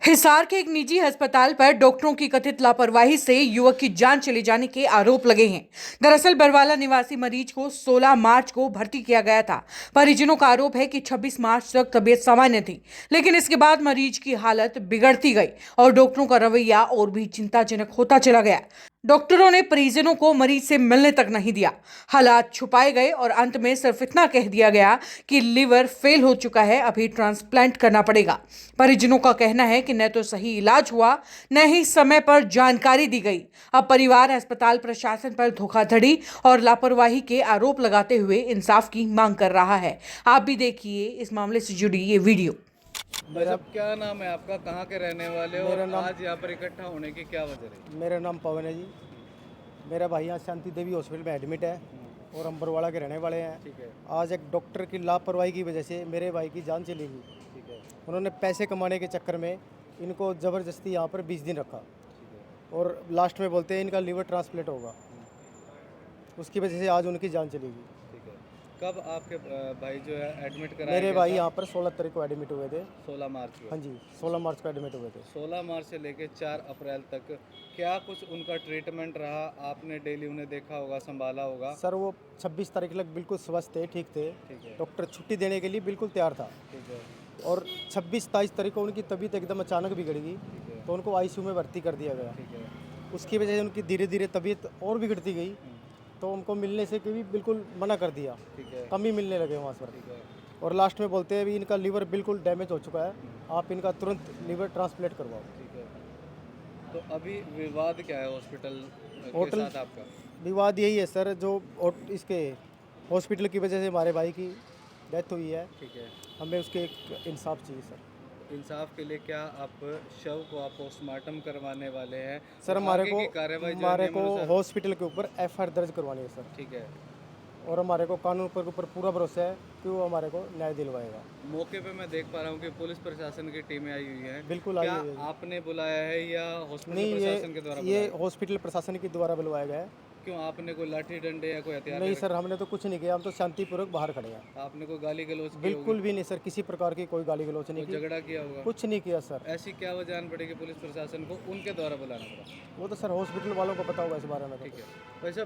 हिसार के एक निजी अस्पताल पर डॉक्टरों की कथित लापरवाही से युवक की जान चले जाने के आरोप लगे हैं। दरअसल बरवाला निवासी मरीज को 16 मार्च को भर्ती किया गया था। परिजनों का आरोप है कि 26 मार्च तक तबीयत सामान्य थी, लेकिन इसके बाद मरीज की हालत बिगड़ती गई और डॉक्टरों का रवैया और भी चिंताजनक होता चला गया। डॉक्टरों ने परिजनों को मरीज से मिलने तक नहीं दिया। हालात छुपाए गए और अंत में सिर्फ इतना कह दिया गया कि लिवर फेल हो चुका है, अभी ट्रांसप्लांट करना पड़ेगा। परिजनों का कहना है कि न तो सही इलाज हुआ, न ही समय पर जानकारी दी गई। अब परिवार अस्पताल प्रशासन पर धोखाधड़ी और लापरवाही के आरोप लगाते हुए इंसाफ की मांग कर रहा है। आप भी देखिए इस मामले से जुड़ी ये वीडियो। भाई साहब, क्या नाम है आपका, कहाँ के रहने वाले हो और मेरा नाम आज यहाँ पर इकट्ठा होने की क्या वजह रही? मेरा नाम पवन है जी। मेरा भाई यहाँ शांति देवी हॉस्पिटल में एडमिट है और हम बरवाड़ा के रहने वाले हैं। ठीक है। आज एक डॉक्टर की लापरवाही की वजह से मेरे भाई की जान चली गई। ठीक है। उन्होंने पैसे कमाने के चक्कर में इनको ज़बरदस्ती यहाँ पर 20 दिन रखा ठीक है। और लास्ट में बोलते हैं इनका लीवर ट्रांसप्लांट होगा। उसकी वजह से आज उनकी जान चली गई। ठीक है। कब आपके भाई जो है एडमिट कराया मेरे गया भाई था? यहाँ पर 16 तारीख को एडमिट हुए थे। 16 मार्च को। हाँ जी, 16 मार्च को एडमिट हुए थे। 16 मार्च से लेकर 4 अप्रैल तक क्या कुछ उनका ट्रीटमेंट रहा? आपने डेली उन्हें देखा होगा, संभाला होगा? सर वो 26 तारीख तक बिल्कुल स्वस्थ थे, ठीक थे। ठीक है। डॉक्टर छुट्टी देने के लिए बिल्कुल तैयार था ठीक है। और 26-27 तारीख को उनकी तबीयत एकदम अचानक बिगड़ गई, ठीक है। तो उनको आईसीयू में भर्ती कर दिया गया। ठीक है। उसकी वजह से उनकी धीरे धीरे तबीयत और बिगड़ती गई, तो उनको मिलने से भी बिल्कुल मना कर दिया। ठीक है। कम ही मिलने लगे वहाँ पर। ठीक है। और लास्ट में बोलते हैं भी इनका लीवर बिल्कुल डैमेज हो चुका है, आप इनका तुरंत लीवर ट्रांसप्लांट करवाओ। ठीक है। तो अभी विवाद क्या है हॉस्पिटल के होटल साथ आपका? विवाद यही है सर, जो इसके हॉस्पिटल की वजह से हमारे भाई की डेथ हुई है, ठीक है। हमें उसके एक इंसाफ चाहिए सर। इंसाफ के लिए क्या आप शव को आप पोस्टमार्टम करवाने वाले हैं? सर और हमारे आगे को की कार्रवाई जो है हमारे को नियमानुसार- हॉस्पिटल के ऊपर एफआईआर दर्ज करवानी है सर, ठीक है। और हमारे को कानून पर ऊपर पूरा भरोसा है कि वो हमारे को न्याय दिलवाएगा। मौके पे मैं देख पा रहा हूँ कि पुलिस प्रशासन की टीमें आई हुई हैं। बिल्कुल आई क्या हुई है। आपने बुलाया है या हॉस्पिटल नहीं, प्रशासन के द्वारा ये बुलाया है? हॉस्पिटल प्रशासन के द्वारा बुलवाया गया है। क्यों, आपने कोई लाठी डंडे या कोई हथियार नहीं लेकर- सर, हमने तो कुछ नहीं किया, हम तो शांतिपूर्वक बाहर खड़े हैं। आपने कोई गाली गलौज की बिल्कुल भी नहीं सर, किसी प्रकार की कोई गाली गलौज होगी? नहीं कोई की, झगड़ा किया होगा? कुछ नहीं किया सर। ऐसी क्या वजह आन पड़ेगी पुलिस प्रशासन को उनके द्वारा बुलाना पड़ा? वो तो सर हॉस्पिटल वालों को पता होगा इस बारे में। ठीक है। वैसे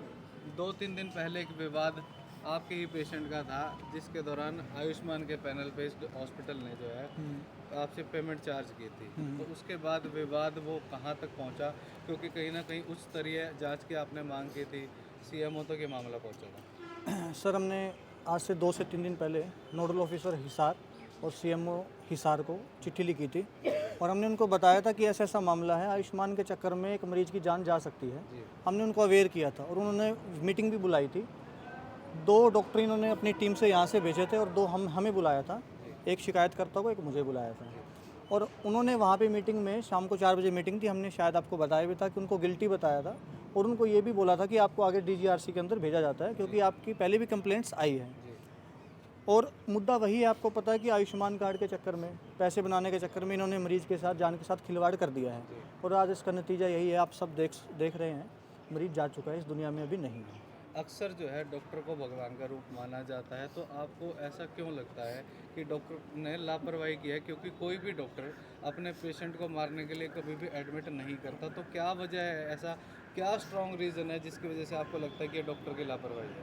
2-3 दिन पहले एक विवाद आपके ही पेशेंट का था, जिसके दौरान आयुष्मान के पैनल पे इस हॉस्पिटल ने जो है आपसे पेमेंट चार्ज की थी, तो उसके बाद विवाद वो कहाँ तक पहुँचा? क्योंकि कहीं ना कहीं उच्च स्तरीय जांच की आपने मांग की थी, सीएमओ तक ये मामला पहुँचा था। सर हमने आज से 2 से 3 दिन पहले नोडल ऑफिसर हिसार और सीएमओ हिसार को चिट्ठी लिखी थी और हमने उनको बताया था कि ऐसा ऐसा मामला है, आयुष्मान के चक्कर में एक मरीज की जान जा सकती है। हमने उनको अवेयर किया था और उन्होंने मीटिंग भी बुलाई थी। 2 डॉक्टर इन्होंने अपनी टीम से यहाँ से भेजे थे और 2 हमें बुलाया था, एक शिकायतकर्ता को, एक मुझे बुलाया था। और उन्होंने वहाँ पे मीटिंग में शाम को 4 बजे मीटिंग थी, हमने शायद आपको बताया भी था कि उनको गिल्टी बताया था और उनको ये भी बोला था कि आपको आगे डीजीआरसी के अंदर भेजा जाता है क्योंकि आपकी पहले भी कंप्लेंट्स आई है। और मुद्दा वही है, आपको पता है कि आयुष्मान कार्ड के चक्कर में, पैसे बनाने के चक्कर में इन्होंने मरीज के साथ, जान के साथ खिलवाड़ कर दिया है और आज इसका नतीजा यही है, आप सब देख रहे हैं, मरीज जा चुका है, इस दुनिया में अभी नहीं है। अक्सर जो है डॉक्टर को भगवान का रूप माना जाता है, तो आपको ऐसा क्यों लगता है कि डॉक्टर ने लापरवाही की है? क्योंकि कोई भी डॉक्टर अपने पेशेंट को मारने के लिए कभी भी एडमिट नहीं करता, तो क्या वजह है, ऐसा क्या स्ट्रॉन्ग रीज़न है जिसकी वजह से आपको लगता है कि ये डॉक्टर की लापरवाही है?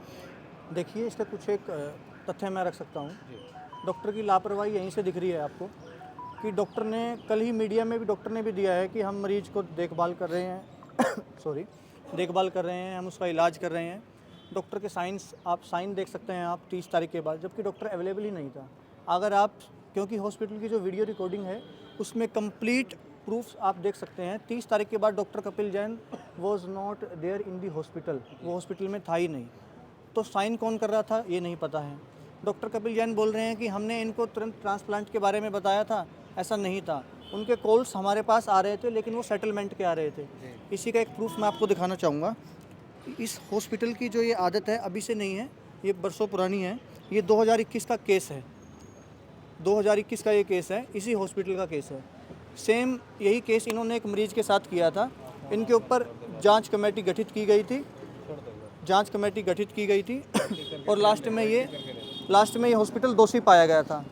देखिए, इसका कुछ एक तथ्य मैं रख सकता हूँ। डॉक्टर की लापरवाही यहीं से दिख रही है आपको कि डॉक्टर ने, कल ही मीडिया में भी डॉक्टर ने भी दिया है कि हम मरीज को देखभाल कर रहे हैं देखभाल कर रहे हैं, हम उसका इलाज कर रहे हैं। डॉक्टर के आप साइन देख सकते हैं आप 30 तारीख के बाद, जबकि डॉक्टर अवेलेबल ही नहीं था। अगर आप, क्योंकि हॉस्पिटल की जो वीडियो रिकॉर्डिंग है उसमें कंप्लीट प्रूफ्स आप देख सकते हैं, 30 तारीख के बाद doctor Kapil Jain was not there in the hospital, वो हॉस्पिटल में था ही नहीं। तो साइन कौन कर रहा था ये नहीं पता है। डॉक्टर कपिल जैन बोल रहे हैं कि हमने इनको तुरंत ट्रांसप्लांट के बारे में बताया था, ऐसा नहीं था। उनके कॉल्स हमारे पास आ रहे थे लेकिन वो सेटलमेंट के आ रहे थे। इसी का एक प्रूफ मैं आपको दिखाना चाहूँगा। इस हॉस्पिटल की जो ये आदत है अभी से नहीं है, ये बरसों पुरानी है। ये 2021 का केस है, 2021 का ये केस है, इसी हॉस्पिटल का केस है। सेम यही केस इन्होंने एक मरीज के साथ किया था। इनके ऊपर जांच कमेटी गठित की गई थी और लास्ट में ये हॉस्पिटल दोषी पाया गया था।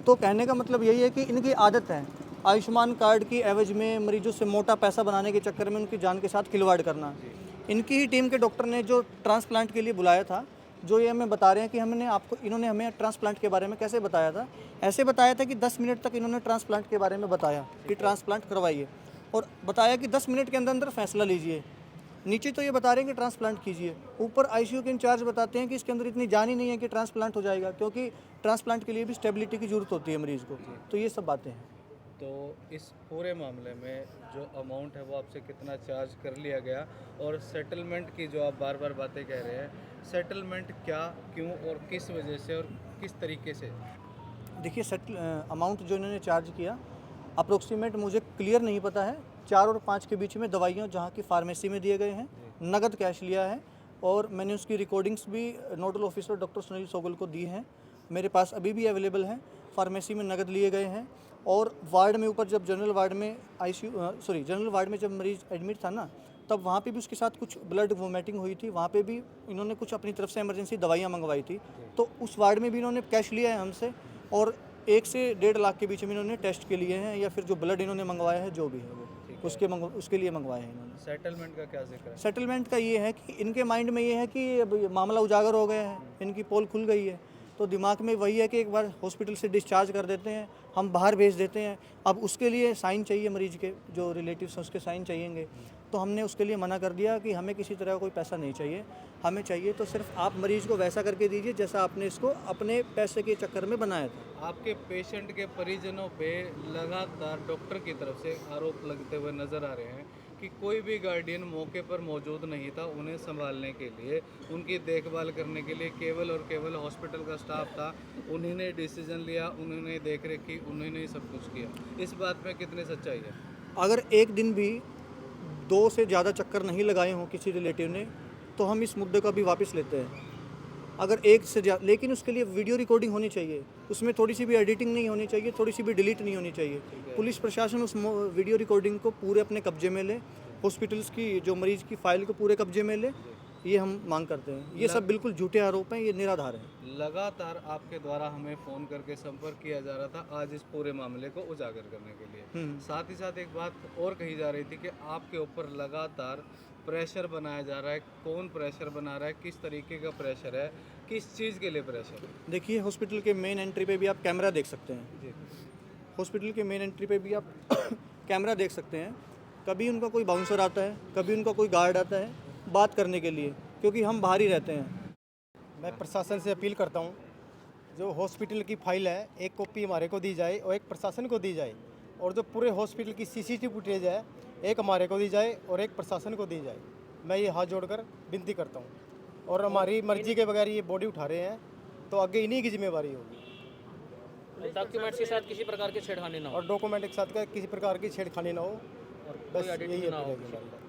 तो कहने का मतलब यही है कि इनकी आदत है आयुष्मान कार्ड की एवज में मरीजों से मोटा पैसा बनाने के चक्कर में उनकी जान के साथ खिलवाड़ करना। इनकी ही टीम के डॉक्टर ने जो ट्रांसप्लांट के लिए बुलाया था, जो ये हमें बता रहे हैं कि इन्होंने हमें ट्रांसप्लांट के बारे में कैसे बताया था, ऐसे बताया था कि 10 मिनट तक इन्होंने ट्रांसप्लांट के बारे में बताया कि ट्रांसप्लांट करवाइए, और बताया कि 10 मिनट के अंदर अंदर फैसला लीजिए। नीचे तो ये बता रहे हैं कि ट्रांसप्लांट कीजिए, ऊपर आईसीयू के इंचार्ज बताते हैं कि इसके अंदर इतनी जान ही नहीं है कि ट्रांसप्लांट हो जाएगा, क्योंकि ट्रांसप्लांट के लिए भी स्टेबिलिटी की ज़रूरत होती है मरीज़ को। तो ये सब बातें हैं। तो इस पूरे मामले में जो अमाउंट है वो आपसे कितना चार्ज कर लिया गया, और सेटलमेंट की जो आप बार बार बातें कह रहे हैं, सेटलमेंट क्या, क्यों और किस वजह से और किस तरीके से? देखिए, अमाउंट जो इन्होंने चार्ज किया अप्रोक्सीमेट मुझे क्लियर नहीं पता है, 4 और 5 के बीच में दवाइयाँ जहाँ की फार्मेसी में दिए गए हैं, नगद कैश लिया है, और मैंने उसकी रिकॉर्डिंग्स भी नोडल ऑफिसर डॉक्टर सुनील सोगल को दी हैं, मेरे पास अभी भी अवेलेबल हैं। फार्मेसी में नगद लिए गए हैं, और वार्ड में ऊपर जब जनरल वार्ड में जब मरीज़ एडमिट था ना, तब वहाँ पे भी उसके साथ कुछ ब्लड वोमिटिंग हुई थी, वहाँ पे भी इन्होंने कुछ अपनी तरफ से इमरजेंसी दवाइयाँ मंगवाई थी, तो उस वार्ड में भी इन्होंने कैश लिया है हमसे, और 1 से 1.5 लाख के बीच में इन्होंने टेस्ट के लिए हैं, या फिर जो ब्लड इन्होंने मंगवाया है जो भी है वो उसके लिए मंगवाए हैं इन्होंने। सेटलमेंट का क्या जिक्र है? सेटलमेंट का ये है कि इनके माइंड में ये है कि अब ये मामला उजागर हो गया है, इनकी पोल खुल गई है, तो दिमाग में वही है कि एक बार हॉस्पिटल से डिस्चार्ज कर देते हैं, हम बाहर भेज देते हैं। अब उसके लिए साइन चाहिए, मरीज के जो रिलेटिव्स हैं उसके साइन चाहिएंगे, तो हमने उसके लिए मना कर दिया कि हमें किसी तरह का कोई पैसा नहीं चाहिए, हमें चाहिए तो सिर्फ आप मरीज़ को वैसा करके दीजिए जैसा आपने इसको अपने पैसे के चक्कर में बनाया था। आपके पेशेंट के परिजनों पे लगातार डॉक्टर की तरफ से आरोप लगते हुए नजर आ रहे हैं कि कोई भी गार्डियन मौके पर मौजूद नहीं था उन्हें संभालने के लिए, उनकी देखभाल करने के लिए। केवल और केवल हॉस्पिटल का स्टाफ था, उन्होंने डिसीजन लिया, उन्होंने देख रेख की, उन्होंने ही सब कुछ किया। इस बात में कितनी सच्चाई है? अगर एक दिन भी 2 से ज़्यादा चक्कर नहीं लगाए हों किसी रिलेटिव ने, तो हम इस मुद्दे को अभी वापस लेते हैं। अगर एक से ज़्यादा, लेकिन उसके लिए वीडियो रिकॉर्डिंग होनी चाहिए, उसमें थोड़ी सी भी एडिटिंग नहीं होनी चाहिए, थोड़ी सी भी डिलीट नहीं होनी चाहिए। पुलिस प्रशासन उस वीडियो रिकॉर्डिंग को पूरे अपने कब्जे में ले, हॉस्पिटल्स की जो मरीज़ की फ़ाइल को पूरे कब्जे में ले, ये हम मांग करते हैं। ये सब बिल्कुल झूठे आरोप हैं, ये निराधार हैं। लगातार आपके द्वारा हमें फ़ोन करके संपर्क किया जा रहा था आज इस पूरे मामले को उजागर करने के लिए। साथ ही साथ एक बात और कही जा रही थी कि आपके ऊपर लगातार प्रेशर बनाया जा रहा है। कौन प्रेशर बना रहा है, किस तरीके का प्रेशर है, किस चीज़ के लिए प्रेशर है? देखिए, हॉस्पिटल के मेन एंट्री पे भी आप कैमरा देख सकते हैं। जी, हॉस्पिटल के मेन एंट्री पे भी आप कैमरा देख सकते हैं। कभी उनका कोई बाउंसर आता है, कभी उनका कोई गार्ड आता है बात करने के लिए, क्योंकि हम बाहर ही रहते हैं। मैं प्रशासन से अपील करता हूँ, जो हॉस्पिटल की फाइल है एक कॉपी हमारे को दी जाए और एक प्रशासन को दी जाए, और जो पूरे हॉस्पिटल की सीसीटीवी फुटेज है एक हमारे को दी जाए और एक प्रशासन को दी जाए। मैं ये हाथ जोड़कर विनती करता हूँ, और हमारी मर्जी के बगैर ये बॉडी उठा रहे हैं तो आगे इन्हीं की जिम्मेवारी होगी। डॉक्यूमेंट्स के साथ किसी प्रकार की छेड़खानी ना हो, और डॉक्यूमेंट के साथ किसी प्रकार की छेड़खानी ना हो, और बस कोई यही एडिटिंग ना अपील हो। है हमारी।